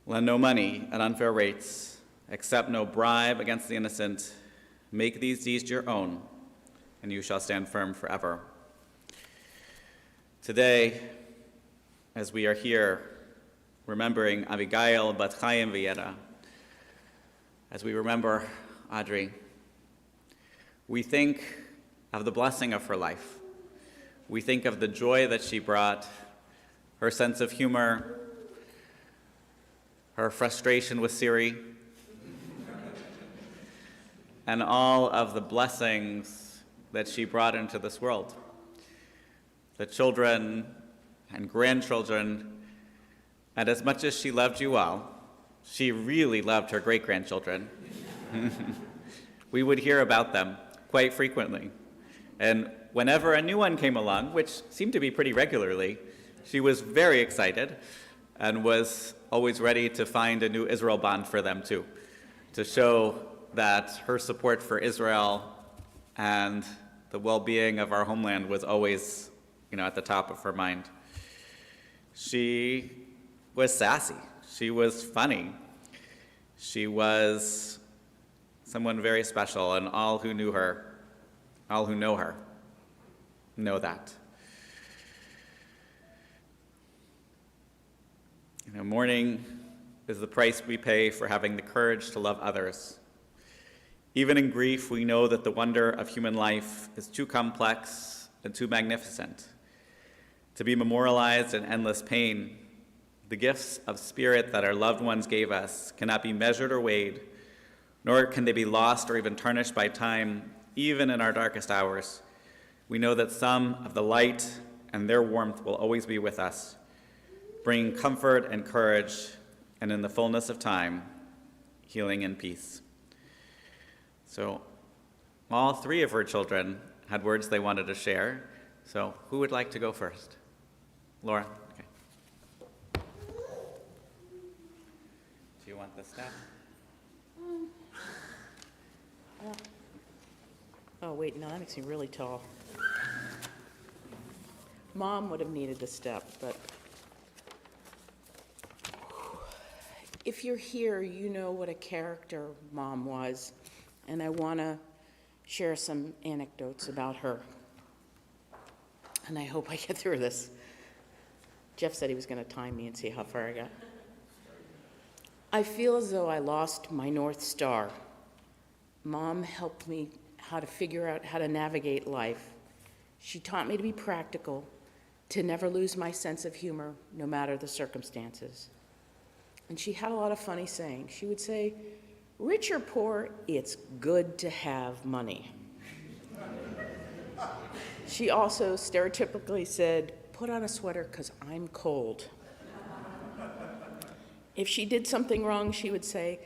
Lend no money at unfair rates, accept no bribe against the innocent. Make these deeds your own, and you shall stand firm forever. Today, as we are here remembering Abigail Bat Chaim V'Yeda, as we remember Audrey, we think of the blessing of her life. We think of the joy that she brought, her sense of humor, her frustration with Siri, and all of the blessings that she brought into this world. The children and grandchildren, and as much as she loved you all, she really loved her great-grandchildren. We would hear about them quite frequently. And whenever a new one came along, which seemed to be pretty regularly, she was very excited and was always ready to find a new Israel bond for them too, to show that her support for Israel and the well-being of our homeland was always, at the top of her mind. She was sassy. She was funny. She was someone very special, and all who knew her, all who know her, know that. Mourning is the price we pay for having the courage to love others. Even in grief, we know that the wonder of human life is too complex and too magnificent to be memorialized in endless pain. The gifts of spirit that our loved ones gave us cannot be measured or weighed, nor can they be lost or even tarnished by time, even in our darkest hours. We know that some of the light and their warmth will always be with us, bringing comfort and courage, and in the fullness of time, healing and peace. So all three of her children had words they wanted to share. So who would like to go first? Laura? Okay. Do you want the staff? Oh, wait, no, that makes me really tall. Mom would have needed the step, but if you're here, you know what a character Mom was, and I want to share some anecdotes about her. And I hope I get through this. Jeff said he was going to time me and see how far I got. I feel as though I lost my North Star. Mom helped me how to figure out how to navigate life. She taught me to be practical, to never lose my sense of humor, no matter the circumstances. And she had a lot of funny sayings. She would say, "Rich or poor, it's good to have money." She also stereotypically said, "Put on a sweater because I'm cold." If she did something wrong, she would say,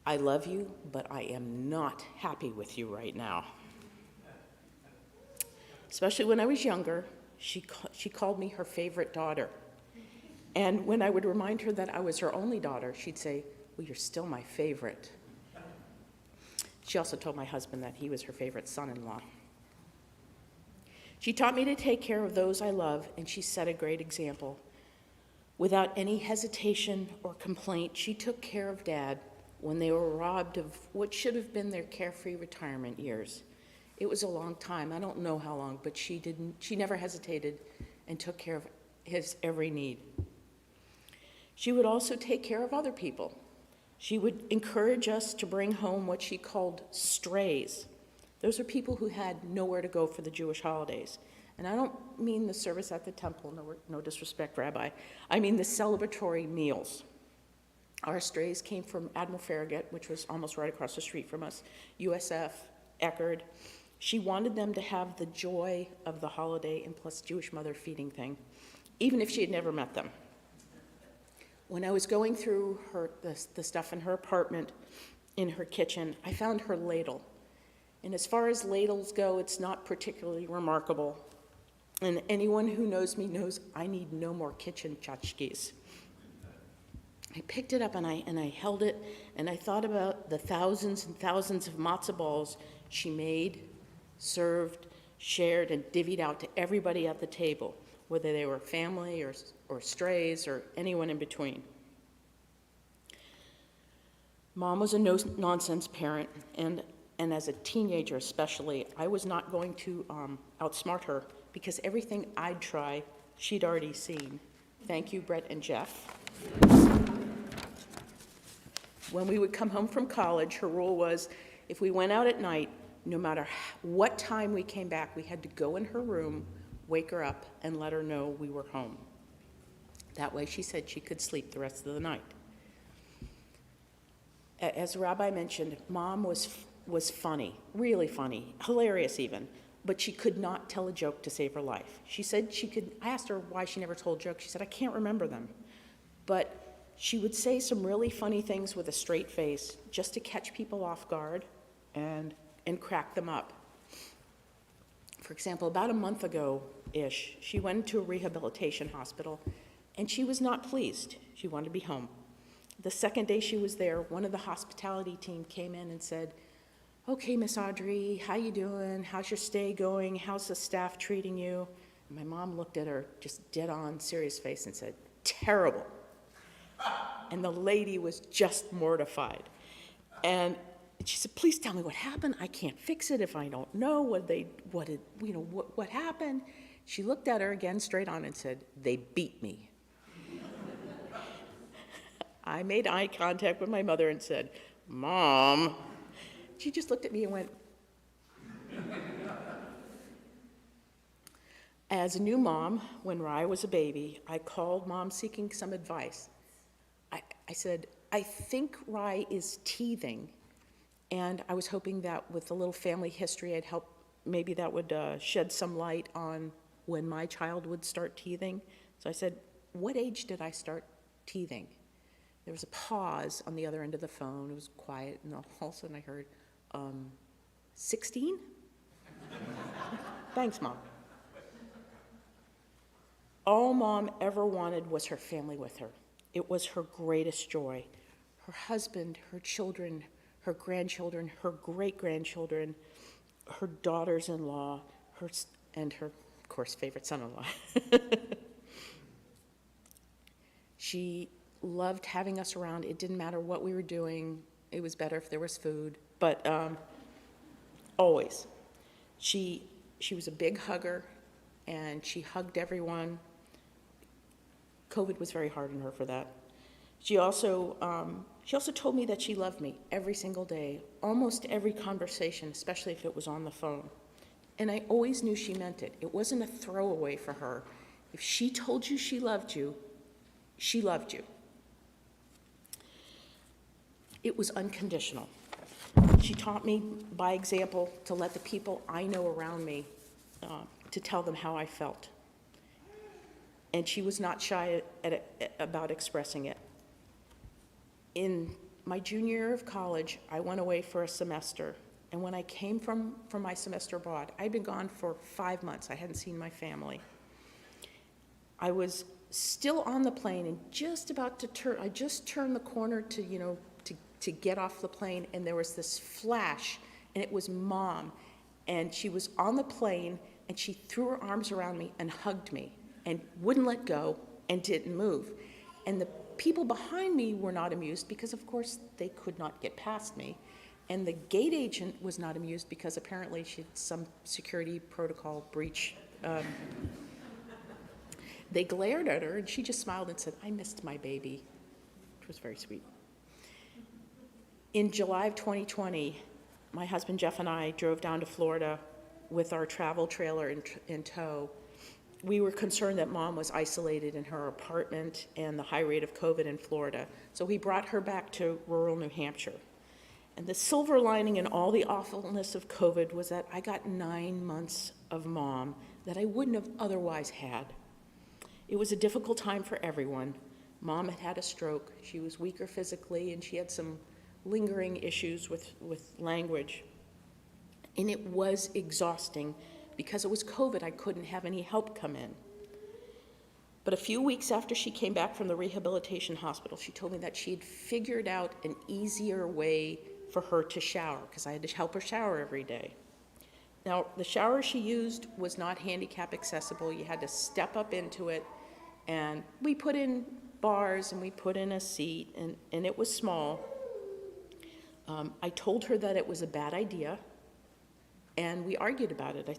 "I love you, but I am not happy with you right now." Especially when I was younger, she called me her favorite daughter. And when I would remind her that I was her only daughter, she'd say, "Well, you're still my favorite." She also told my husband that he was her favorite son-in-law. She taught me to take care of those I love, and she set a great example. Without any hesitation or complaint, she took care of Dad when they were robbed of what should have been their carefree retirement years. It was a long time, I don't know how long, but she never hesitated and took care of his every need. She would also take care of other people. She would encourage us to bring home what she called strays. Those are people who had nowhere to go for the Jewish holidays. And I don't mean the service at the temple, no disrespect, Rabbi. I mean the celebratory meals. Our strays came from Admiral Farragut, which was almost right across the street from us, USF, Eckerd. She wanted them to have the joy of the holiday and plus Jewish mother feeding thing, even if she had never met them. When I was going through the stuff in her apartment, in her kitchen, I found her ladle. And as far as ladles go, it's not particularly remarkable. And anyone who knows me knows I need no more kitchen tchotchkes. I picked it up and I held it, and I thought about the thousands and thousands of matzah balls she made, served, shared, and divvied out to everybody at the table, whether they were family or strays or anyone in between. Mom was a no-nonsense parent, and as a teenager especially, I was not going to outsmart her because everything I'd try, she'd already seen. Thank you, Brett and Jeff. When we would come home from college, her rule was if we went out at night, no matter what time we came back, we had to go in her room, wake her up, and let her know we were home. That way, she said she could sleep the rest of the night. As the rabbi mentioned, Mom was funny, really funny, hilarious even, but she could not tell a joke to save her life. She said she could, I asked her why she never told jokes. She said, I can't remember them. But she would say some really funny things with a straight face just to catch people off guard and crack them up. For example, about a month ago-ish, she went to a rehabilitation hospital and she was not pleased. She wanted to be home. The second day she was there, one of the hospitality team came in and said, okay, Miss Audrey, how you doing? How's your stay going? How's the staff treating you? And my mom looked at her, just dead on, serious face, and said, terrible. And the lady was just mortified. And she said, please tell me what happened. I can't fix it if I don't know what happened. She looked at her again straight on and said, they beat me. I made eye contact with my mother and said, Mom. She just looked at me and went. As a new mom, when Rye was a baby, I called Mom seeking some advice. I said, I think Rye is teething, and I was hoping that with a little family history, I'd help, maybe that would shed some light on when my child would start teething. So I said, what age did I start teething? There was a pause on the other end of the phone. It was quiet, and all of a sudden I heard, 16? Thanks, Mom. All Mom ever wanted was her family with her. It was her greatest joy. Her husband, her children, her grandchildren, her great-grandchildren, her daughters-in-law, and her, of course, favorite son-in-law. She loved having us around. It didn't matter what we were doing. It was better if there was food, but always. She was a big hugger, and she hugged everyone. COVID was very hard on her for that. She also told me that she loved me every single day, almost every conversation, especially if it was on the phone. And I always knew she meant it. It wasn't a throwaway for her. If she told you she loved you, she loved you. It was unconditional. She taught me by example to let the people I know around me, to tell them how I felt. And she was not shy about expressing it. In my junior year of college, I went away for a semester. And when I came from my semester abroad, I'd been gone for 5 months. I hadn't seen my family. I was still on the plane and just about to turn, I just turned the corner to get off the plane, and there was this flash, and it was Mom. And she was on the plane, and she threw her arms around me and hugged me and wouldn't let go and didn't move. And the people behind me were not amused because, of course, they could not get past me. And the gate agent was not amused because apparently she had some security protocol breach. They glared at her, and she just smiled and said, I missed my baby, which was very sweet. In July of 2020, my husband Jeff and I drove down to Florida with our travel trailer in tow. We were concerned that Mom was isolated in her apartment and the high rate of COVID in Florida, so we brought her back to rural New Hampshire. And the silver lining in all the awfulness of COVID was that I got 9 months of Mom that I wouldn't have otherwise had. It was a difficult time for everyone. Mom had had a stroke. She was weaker physically, and she had some lingering issues with language. And it was exhausting. Because it was COVID, I couldn't have any help come in. But a few weeks after she came back from the rehabilitation hospital, she told me that she had figured out an easier way for her to shower, because I had to help her shower every day. Now, the shower she used was not handicap accessible. You had to step up into it, and we put in bars and we put in a seat, and it was small. I told her that it was a bad idea, and we argued about it.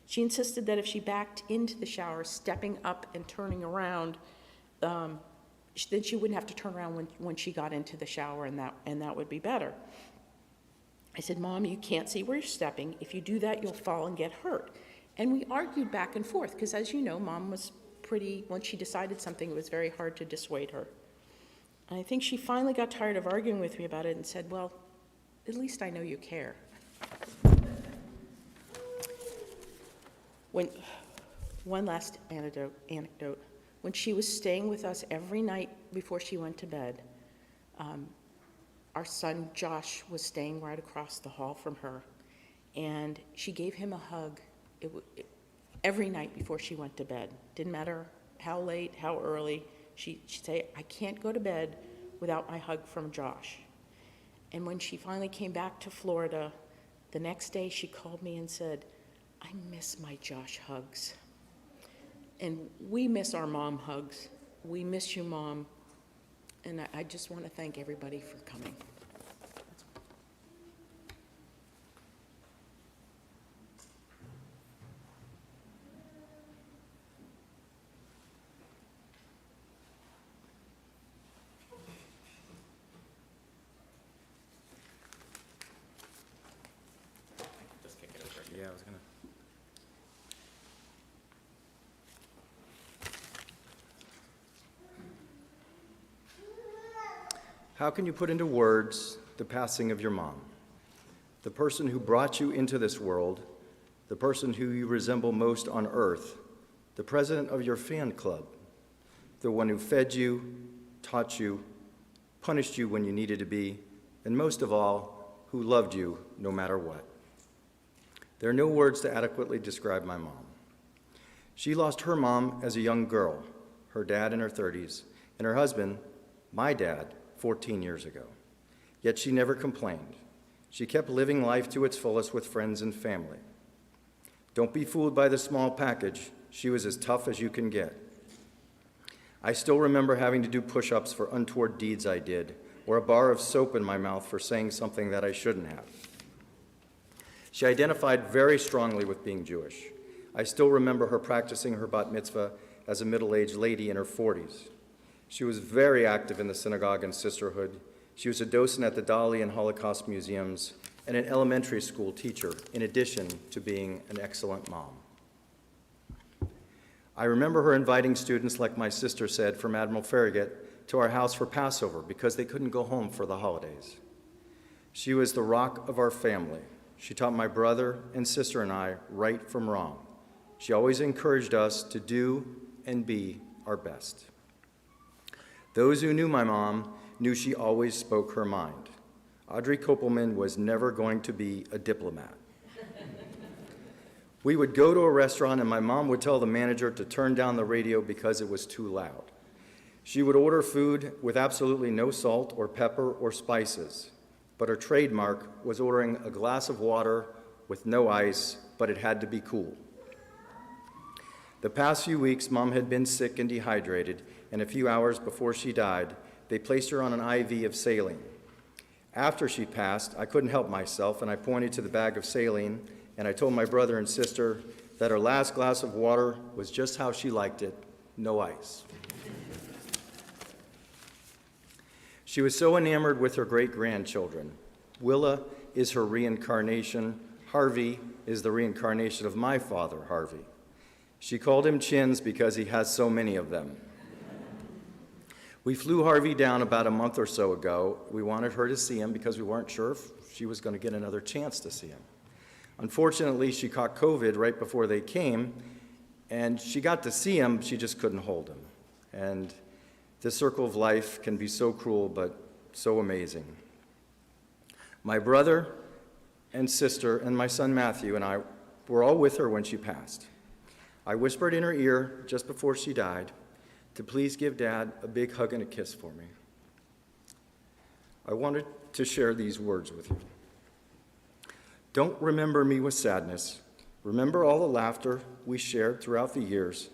She insisted that if she backed into the shower, stepping up and turning around, then she wouldn't have to turn around when she got into the shower, and that would be better. I said, Mom, you can't see where you're stepping. If you do that, you'll fall and get hurt. And we argued back and forth, because as you know, Mom was once she decided something, it was very hard to dissuade her. And I think she finally got tired of arguing with me about it and said, well, at least I know you care. One last anecdote. When she was staying with us every night before she went to bed, our son Josh was staying right across the hall from her, and she gave him a hug every night before she went to bed. Didn't matter how late, how early, she'd say, I can't go to bed without my hug from Josh. And when she finally came back to Florida, the next day she called me and said, I miss my Josh hugs. And we miss our mom hugs. We miss you, Mom. And I just want to thank everybody for coming. Just kick it over. Yeah, I was gonna. How can you put into words the passing of your mom? The person who brought you into this world, the person who you resemble most on earth, the president of your fan club, the one who fed you, taught you, punished you when you needed to be, and most of all, who loved you no matter what. There are no words to adequately describe my mom. She lost her mom as a young girl, her dad in her 30s, and her husband, my dad, 14 years ago. Yet she never complained. She kept living life to its fullest with friends and family. Don't be fooled by the small package. She was as tough as you can get. I still remember having to do push-ups for untoward deeds I did, or a bar of soap in my mouth for saying something that I shouldn't have. She identified very strongly with being Jewish. I still remember her practicing her bat mitzvah as a middle-aged lady in her 40s. She was very active in the synagogue and sisterhood. She was a docent at the Dali and Holocaust museums and an elementary school teacher, in addition to being an excellent mom. I remember her inviting students, like my sister said, from Admiral Farragut to our house for Passover because they couldn't go home for the holidays. She was the rock of our family. She taught my brother and sister and I right from wrong. She always encouraged us to do and be our best. Those who knew my mom knew she always spoke her mind. Audrey Kopelman was never going to be a diplomat. We would go to a restaurant and my mom would tell the manager to turn down the radio because it was too loud. She would order food with absolutely no salt or pepper or spices, but her trademark was ordering a glass of water with no ice, but it had to be cool. The past few weeks, Mom had been sick and dehydrated, and a few hours before she died, they placed her on an IV of saline. After she passed, I couldn't help myself, and I pointed to the bag of saline, and I told my brother and sister that her last glass of water was just how she liked it, no ice. She was so enamored with her great-grandchildren. Willa is her reincarnation. Harvey is the reincarnation of my father, Harvey. She called him Chins because he has so many of them. We flew Harvey down about a month or so ago. We wanted her to see him because we weren't sure if she was going to get another chance to see him. Unfortunately, she caught COVID right before they came, and she got to see him, she just couldn't hold him. And the circle of life can be so cruel, but so amazing. My brother and sister and my son Matthew and I were all with her when she passed. I whispered in her ear just before she died to please give Dad a big hug and a kiss for me. I wanted to share these words with you. Don't remember me with sadness. Remember all the laughter we shared throughout the years.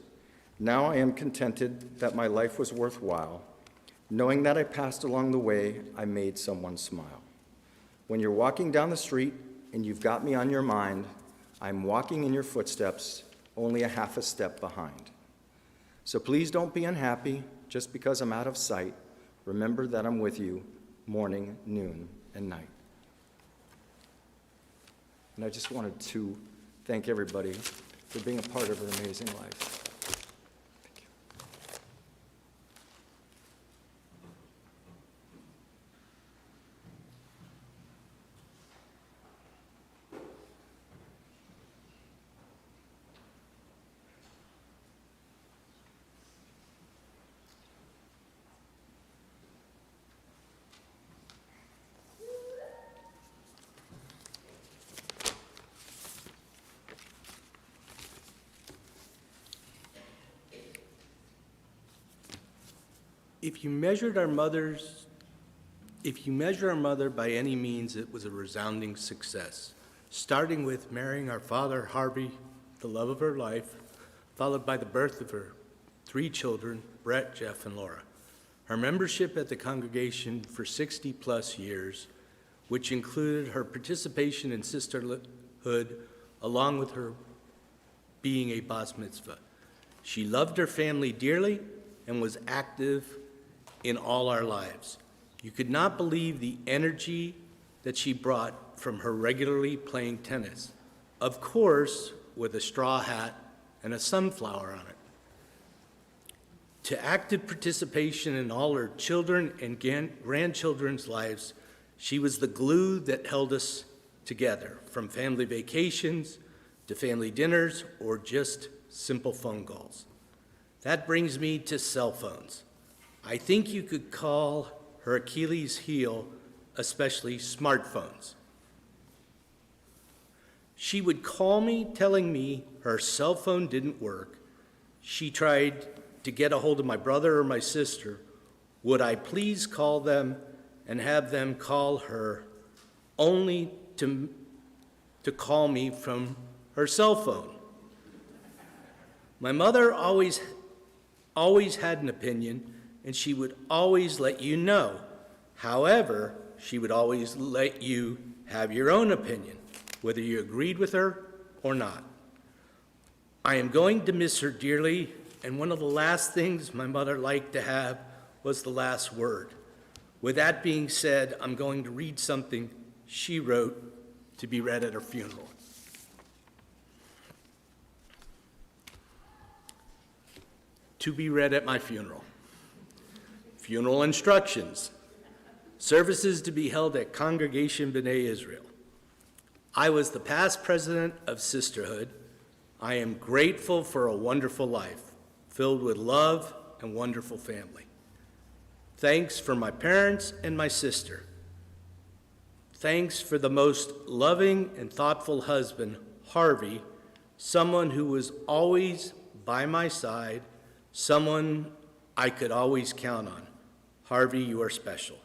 Now I am contented that my life was worthwhile, knowing that I passed along the way I made someone smile. When you're walking down the street and you've got me on your mind, I'm walking in your footsteps, only a half a step behind. So please don't be unhappy just because I'm out of sight. Remember that I'm with you morning, noon, and night. And I just wanted to thank everybody for being a part of her amazing life. Thank you. If you measure our mother by any means, it was a resounding success, starting with marrying our father, Harvey, the love of her life, followed by the birth of her 3 children, Brett, Jeff, and Laura. Her membership at the congregation for 60-plus years, which included her participation in sisterhood, along with her being a bas mitzvah. She loved her family dearly and was active in all our lives. You could not believe the energy that she brought from her regularly playing tennis, of course, with a straw hat and a sunflower on it, to active participation in all her children and grandchildren's lives. She was the glue that held us together, from family vacations to family dinners or just simple phone calls. That brings me to cell phones. I think you could call her Achilles heel, especially smartphones. She would call me telling me her cell phone didn't work. She tried to get a hold of my brother or my sister. Would I please call them and have them call her, only to call me from her cell phone? My mother always had an opinion, and she would always let you know. However, she would always let you have your own opinion, whether you agreed with her or not. I am going to miss her dearly, and one of the last things my mother liked to have was the last word. With that being said, I'm going to read something she wrote to be read at her funeral. To be read at my funeral. Funeral instructions. Services to be held at Congregation Bnai Israel. I was the past president of Sisterhood. I am grateful for a wonderful life, filled with love and wonderful family. Thanks for my parents and my sister. Thanks for the most loving and thoughtful husband, Harvey, someone who was always by my side, someone I could always count on. Harvey, you are special.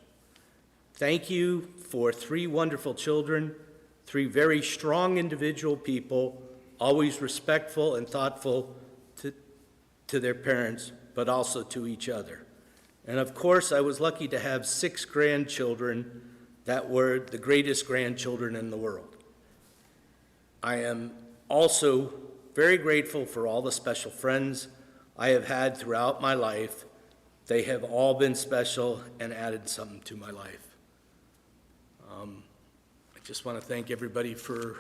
Thank you for 3 wonderful children, 3 very strong individual people, always respectful and thoughtful to their parents, but also to each other. And of course, I was lucky to have 6 grandchildren that were the greatest grandchildren in the world. I am also very grateful for all the special friends I have had throughout my life. They have all been special and added something to my life. I just want to thank everybody for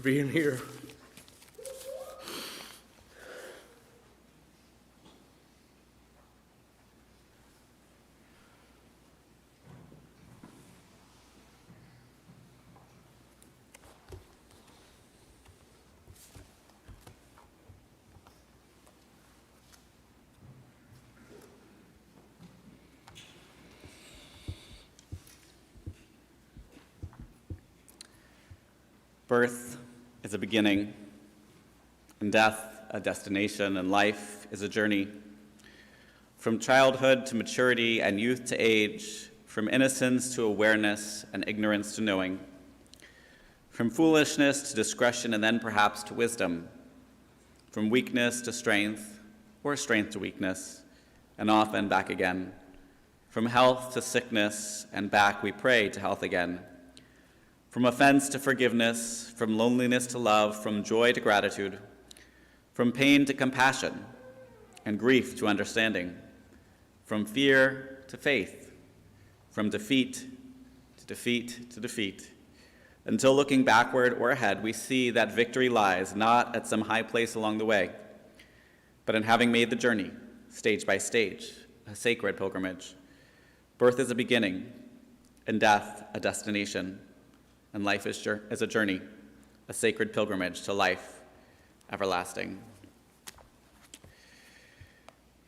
being here. Birth is a beginning, and death a destination, and life is a journey. From childhood to maturity and youth to age, from innocence to awareness and ignorance to knowing, from foolishness to discretion and then perhaps to wisdom, from weakness to strength, or strength to weakness, and often back again, From health to sickness and back we pray to health again. From offense to forgiveness, from loneliness to love, from joy to gratitude, from pain to compassion, and grief to understanding, from fear to faith, from defeat to defeat to defeat, until looking backward or ahead, we see that victory lies not at some high place along the way, but in having made the journey, stage by stage, a sacred pilgrimage. Birth is a beginning, and death a destination, and life is a journey, a sacred pilgrimage to life everlasting.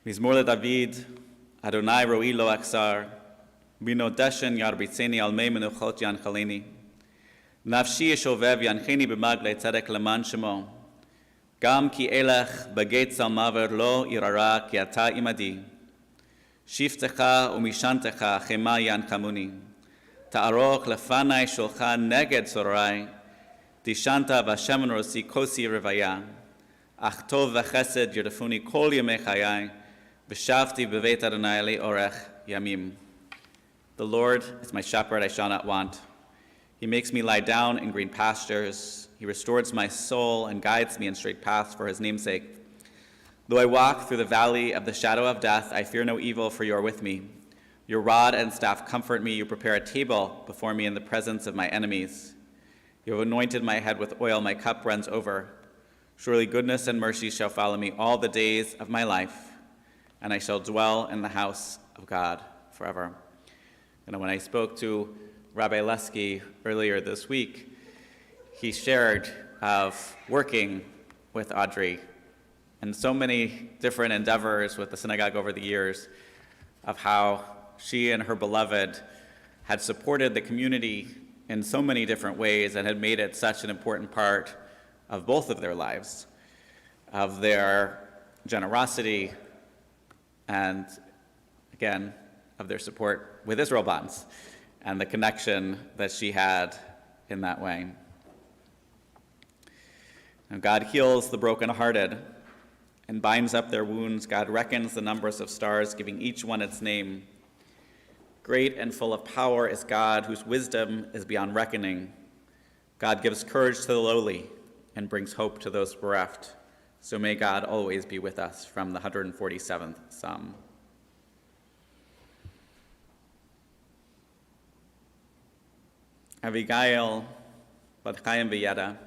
Mizmor David, Adonai ro'i lo aksar, bino deshen yarbitzeni al mei menuchot yanchaleni, nafshi yeshovev yancheni b'magle tzedek leman shemo, gam ki elech bageit salmaver lo irara ki ata imadi, shiftecha umishantecha chema yanchamuni, ta'aroch lefanai shulchan neged sorai, tishanta v'Hashem rosi kosi revaya, ach tov v'chesed yerdefuni kol yemei chayai, v'shavti b'veit Adonai le'orech yamim. The Lord is my shepherd, I shall not want. He makes me lie down in green pastures. He restores my soul and guides me in straight paths for his name's sake. Though I walk through the valley of the shadow of death, I fear no evil, for you are with me. Your rod and staff comfort me. You prepare a table before me in the presence of my enemies. You have anointed my head with oil. My cup runs over. Surely goodness and mercy shall follow me all the days of my life, and I shall dwell in the house of God forever. When I spoke to Rabbi Lesky earlier this week, he shared of working with Audrey and so many different endeavors with the synagogue over the years, of how she and her beloved had supported the community in so many different ways and had made it such an important part of both of their lives, of their generosity and, again, of their support with Israel Bonds and the connection that she had in that way. And God heals the brokenhearted and binds up their wounds. God reckons the numbers of stars, giving each one its name. Great and full of power is God, whose wisdom is beyond reckoning. God gives courage to the lowly and brings hope to those bereft. So may God always be with us, from the 147th Psalm. Abigail Bat Chaim V'Yada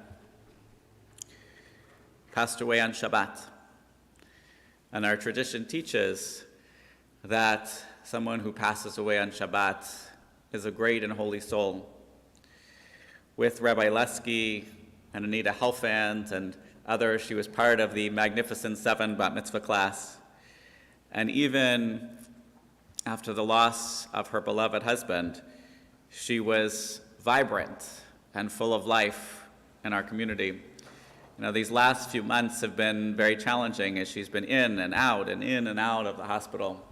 passed away on Shabbat. And our tradition teaches that someone who passes away on Shabbat is a great and holy soul. With Rabbi Lesky and Anita Helfand and others, she was part of the Magnificent Seven Bat Mitzvah class. And even after the loss of her beloved husband, she was vibrant and full of life in our community. These last few months have been very challenging as she's been in and out of the hospital.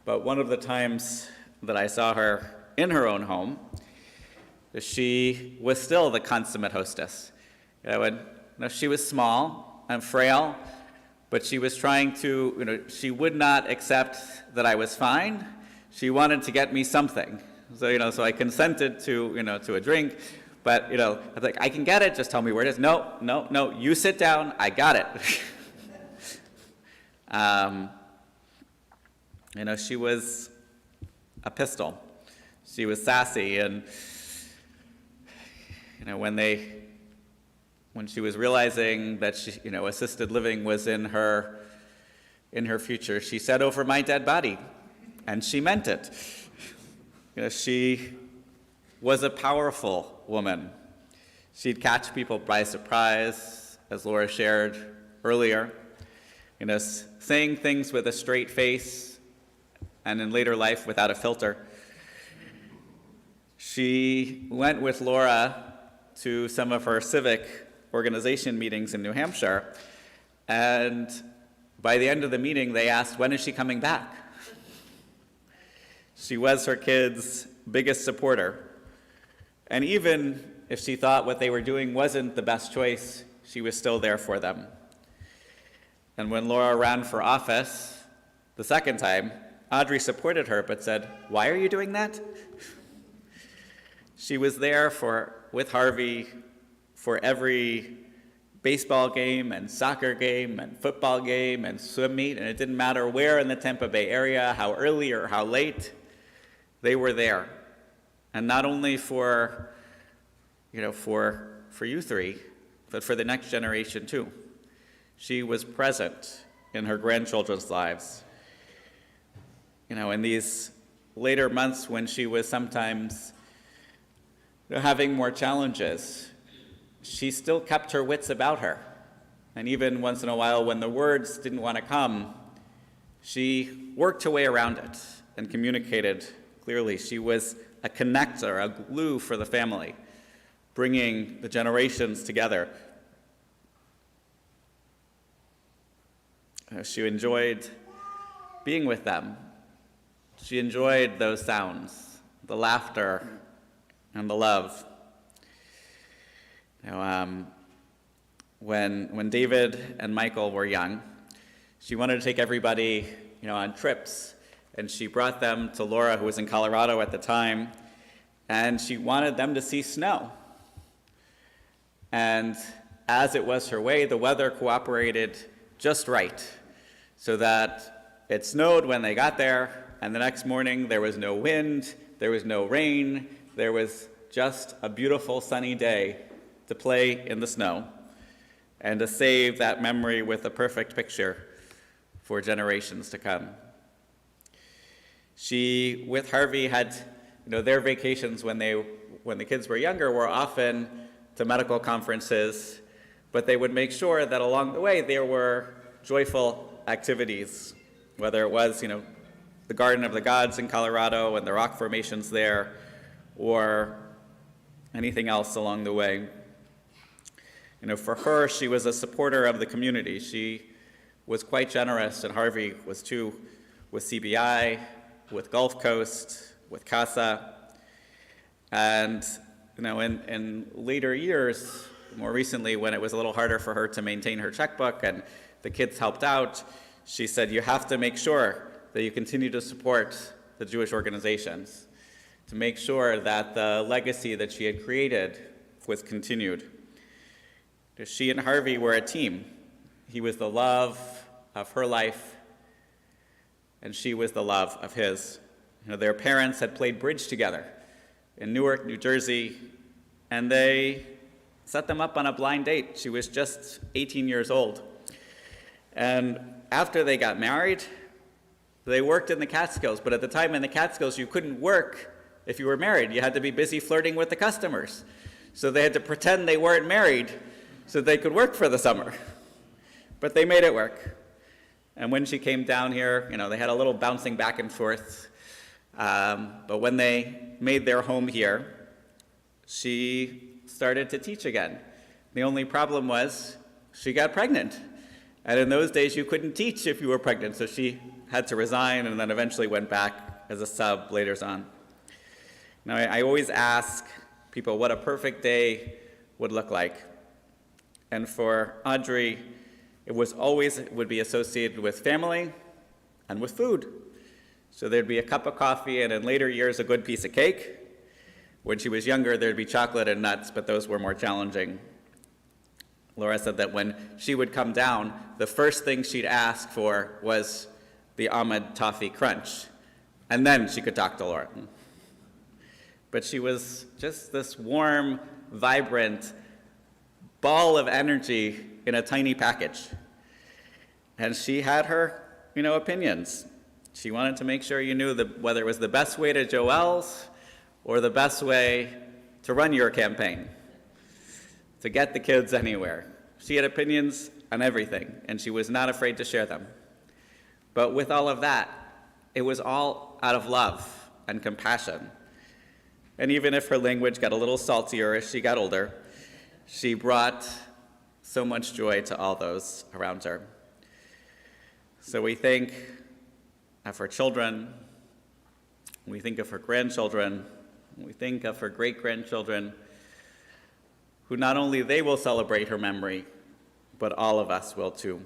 But one of the times that I saw her in her own home, she was still the consummate hostess. She was small and frail, but she was trying to, she would not accept that I was fine. She wanted to get me something. So I consented to a drink. But, I was like, I can get it, just tell me where it is. No, you sit down, I got it. She was a pistol. She was sassy, and, when she was realizing that assisted living was in her future, she said, "Over my dead body," and she meant it. She was a powerful woman. She'd catch people by surprise, as Laura shared earlier, saying things with a straight face, and in later life without a filter. She went with Laura to some of her civic organization meetings in New Hampshire, and by the end of the meeting, they asked, when is she coming back? She was her kids' biggest supporter. And even if she thought what they were doing wasn't the best choice, she was still there for them. And when Laura ran for office the second time, Audrey supported her but said, "Why are you doing that?" She was there with Harvey for every baseball game and soccer game and football game and swim meet, and it didn't matter where in the Tampa Bay area, how early or how late, they were there. And not only for you three, but for the next generation too. She was present in her grandchildren's lives. In these later months when she was sometimes having more challenges, she still kept her wits about her. And even once in a while when the words didn't want to come, she worked her way around it and communicated clearly. She was a connector, a glue for the family, bringing the generations together. She enjoyed being with them. She enjoyed those sounds, the laughter, and the love. When David and Michael were young, she wanted to take everybody, on trips, and she brought them to Laura, who was in Colorado at the time, and she wanted them to see snow. And as it was her way, the weather cooperated just right, so that it snowed when they got there, and the next morning there was no wind, there was no rain, there was just a beautiful sunny day to play in the snow and to save that memory with a perfect picture for generations to come. She, with Harvey, had, their vacations when the kids were younger were often to medical conferences, but they would make sure that along the way there were joyful activities, whether it was, the Garden of the Gods in Colorado and the rock formations there, or anything else along the way. For her, she was a supporter of the community. She was quite generous, and Harvey was too, with CBI, with Gulf Coast, with CASA. And, in later years, more recently, when it was a little harder for her to maintain her checkbook and the kids helped out, she said, "You have to make sure that you continue to support the Jewish organizations, to make sure that the legacy that she had created was continued." She and Harvey were a team. He was the love of her life, and she was the love of his. Their parents had played bridge together in Newark, New Jersey, and they set them up on a blind date. She was just 18 years old. And after they got married, they worked in the Catskills, but at the time in the Catskills, you couldn't work if you were married. You had to be busy flirting with the customers. So they had to pretend they weren't married so they could work for the summer. But they made it work. And when she came down here, they had a little bouncing back and forth. But when they made their home here, she started to teach again. The only problem was she got pregnant. And in those days, you couldn't teach if you were pregnant, so she had to resign and then eventually went back as a sub later on. Now, I always ask people what a perfect day would look like. And for Audrey, it would be associated with family and with food. So there'd be a cup of coffee and in later years, a good piece of cake. When she was younger, there'd be chocolate and nuts, but those were more challenging. Laura said that when she would come down, the first thing she'd ask for was the Ahmed Toffee Crunch. And then she could talk to Laura. But she was just this warm, vibrant ball of energy in a tiny package. And she had her, opinions. She wanted to make sure you knew whether it was the best way to Joel's or the best way to run your campaign, to get the kids anywhere. She had opinions on everything, and she was not afraid to share them. But with all of that, it was all out of love and compassion. And even if her language got a little saltier as she got older, she brought so much joy to all those around her. So we think of her children, we think of her grandchildren, we think of her great-grandchildren, who not only they will celebrate her memory, but all of us will too.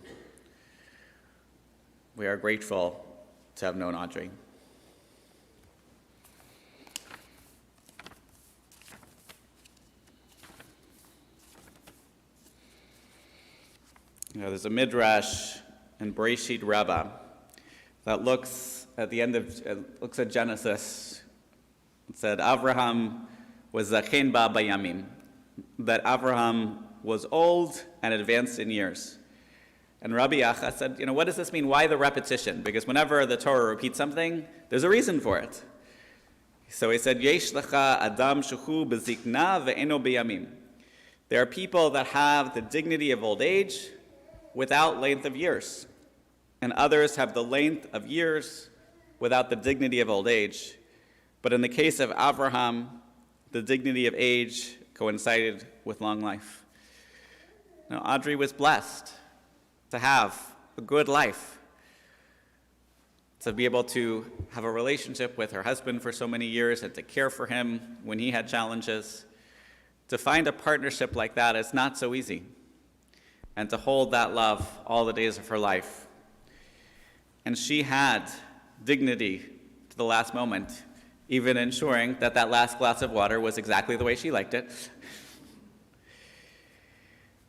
We are grateful to have known Audrey. There's a midrash in Bereshit Rabbah that looks at Genesis. It said Avraham was zaken ba bayamim, that Avraham was old and advanced in years. And Rabbi Acha said, what does this mean? Why the repetition? Because whenever the Torah repeats something, there's a reason for it. So he said, Yesh lecha adam shuchu bezikna ve'eno beyamim. There are people that have the dignity of old age without length of years. And others have the length of years without the dignity of old age. But in the case of Avraham, the dignity of age coincided with long life. Now, Audrey was blessed to have a good life, to be able to have a relationship with her husband for so many years and to care for him when he had challenges. To find a partnership like that is not so easy, and to hold that love all the days of her life. And she had dignity to the last moment, even ensuring that that last glass of water was exactly the way she liked it.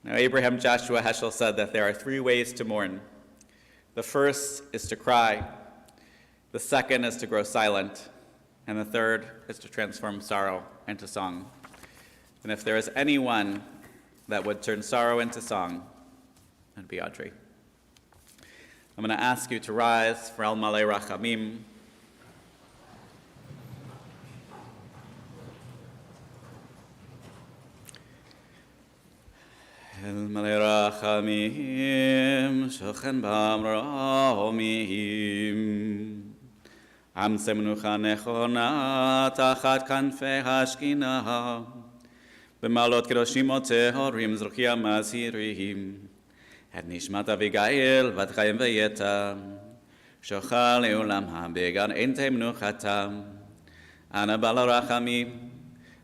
Now, Abraham Joshua Heschel said that there are 3 ways to mourn. The first is to cry, the second is to grow silent, and the third is to transform sorrow into song. And if there is anyone that would turn sorrow into song, it'd be Audrey. I'm going to ask you to rise for El Malei Rachamim. El Malei Rachamim, Shochen B'Amromim. Am Semnucha Nechona, Tachat Kanfei Hashkina. B'malot Kedoshim Otehorim, Zruchia Mazirim. את נשמת אביגיל בת חיים ויתם, שוחה לעולם בגן אין תמנוחתם. אנא בעל הרחמים,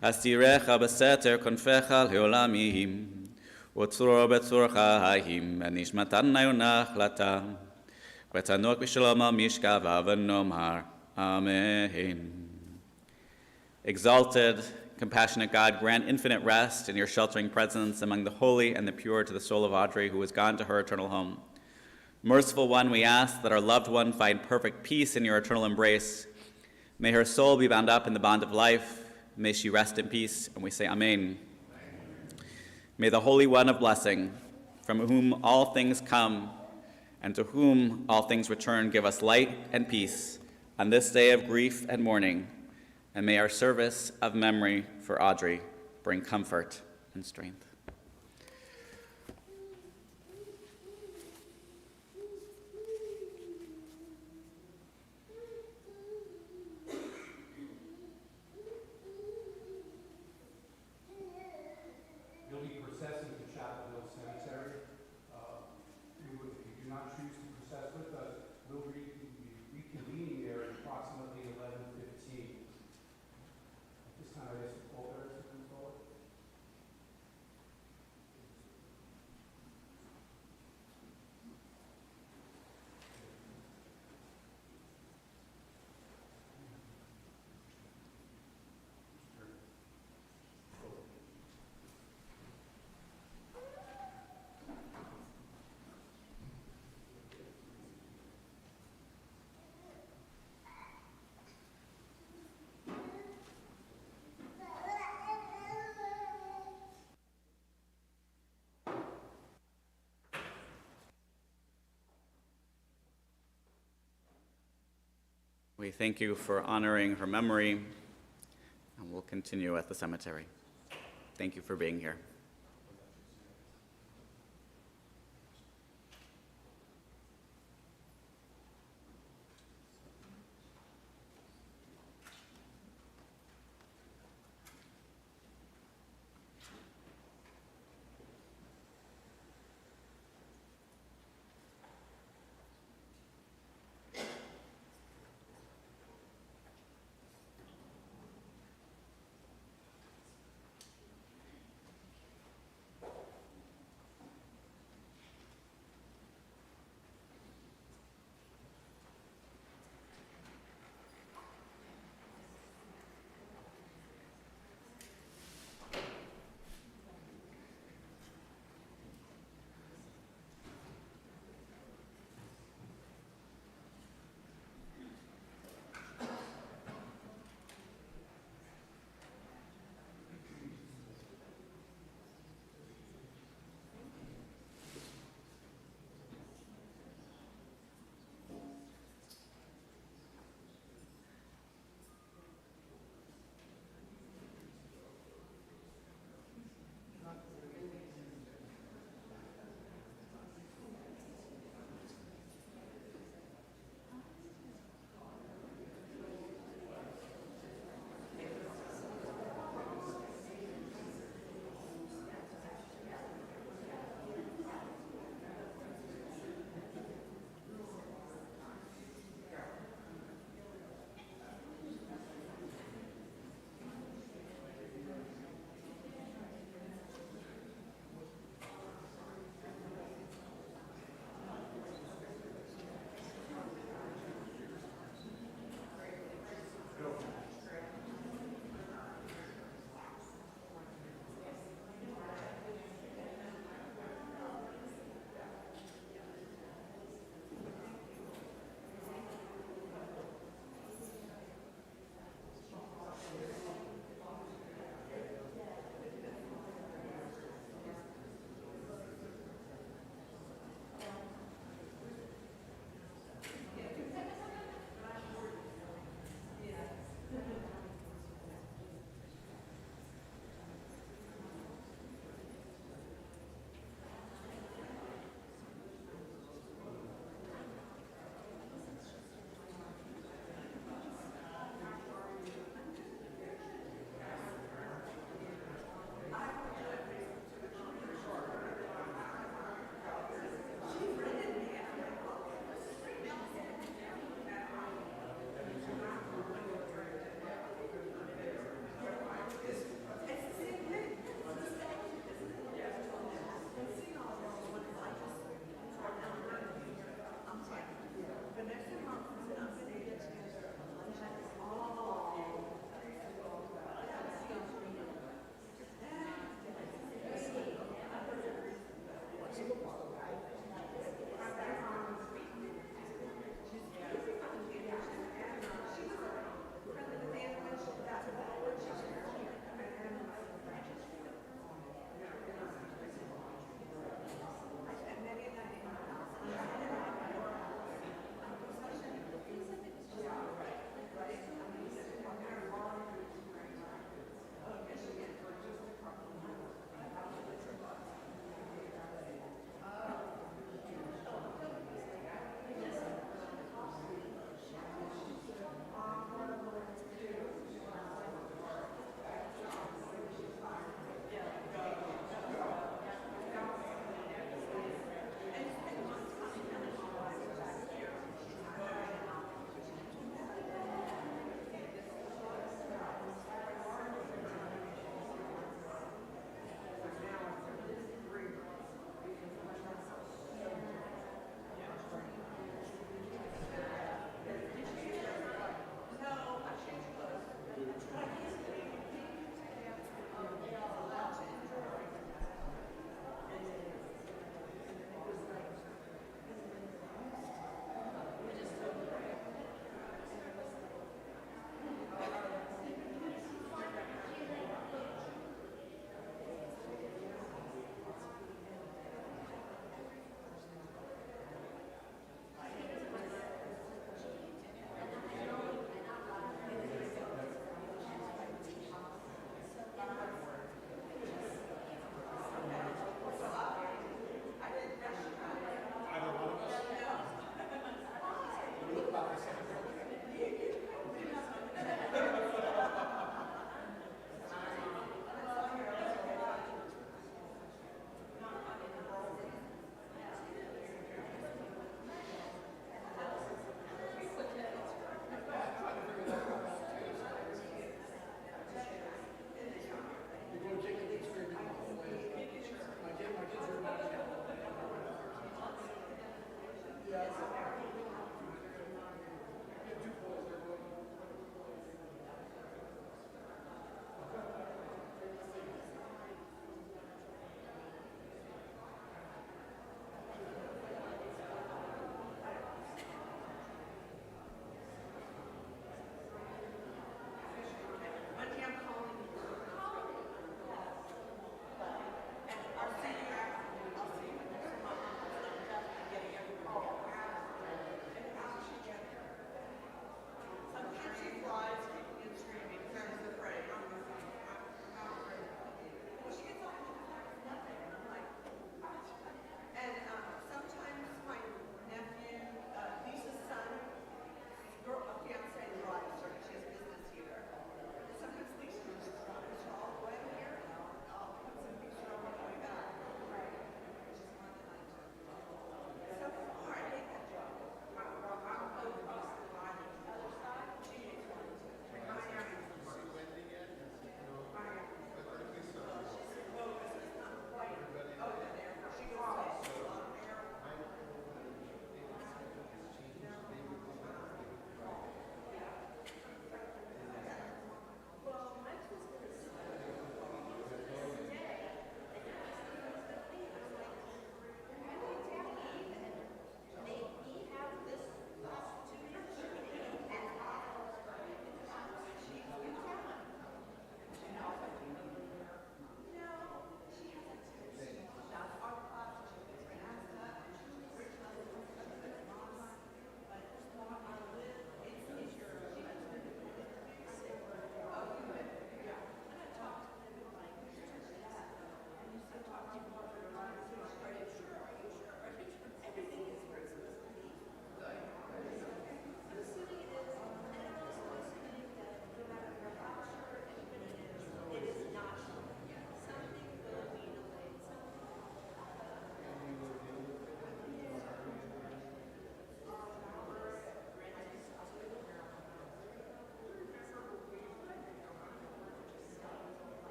אסתירך בסתר כנפיך לעולמים, וצרור בצרור חיים, את נשמתנה ונחלתה, ותנוח בשלום על משכבה ונאמר, אמן. Exalted, compassionate God, grant infinite rest in your sheltering presence among the holy and the pure to the soul of Audrey, who has gone to her eternal home. Merciful One, we ask that our loved one find perfect peace in your eternal embrace. May her soul be bound up in the bond of life. May she rest in peace, and we say Amen. May the Holy One of blessing, from whom all things come and to whom all things return, give us light and peace on this day of grief and mourning. And may our service of memory for Audrey bring comfort and strength. You'll be processing to Chapel Hill Cemetery. If you do not choose to process with us, we'll be reconvening there at approximately 11:15. This time I ask the pulpit to come forward. We thank you for honoring her memory, and we'll continue at the cemetery. Thank you for being here.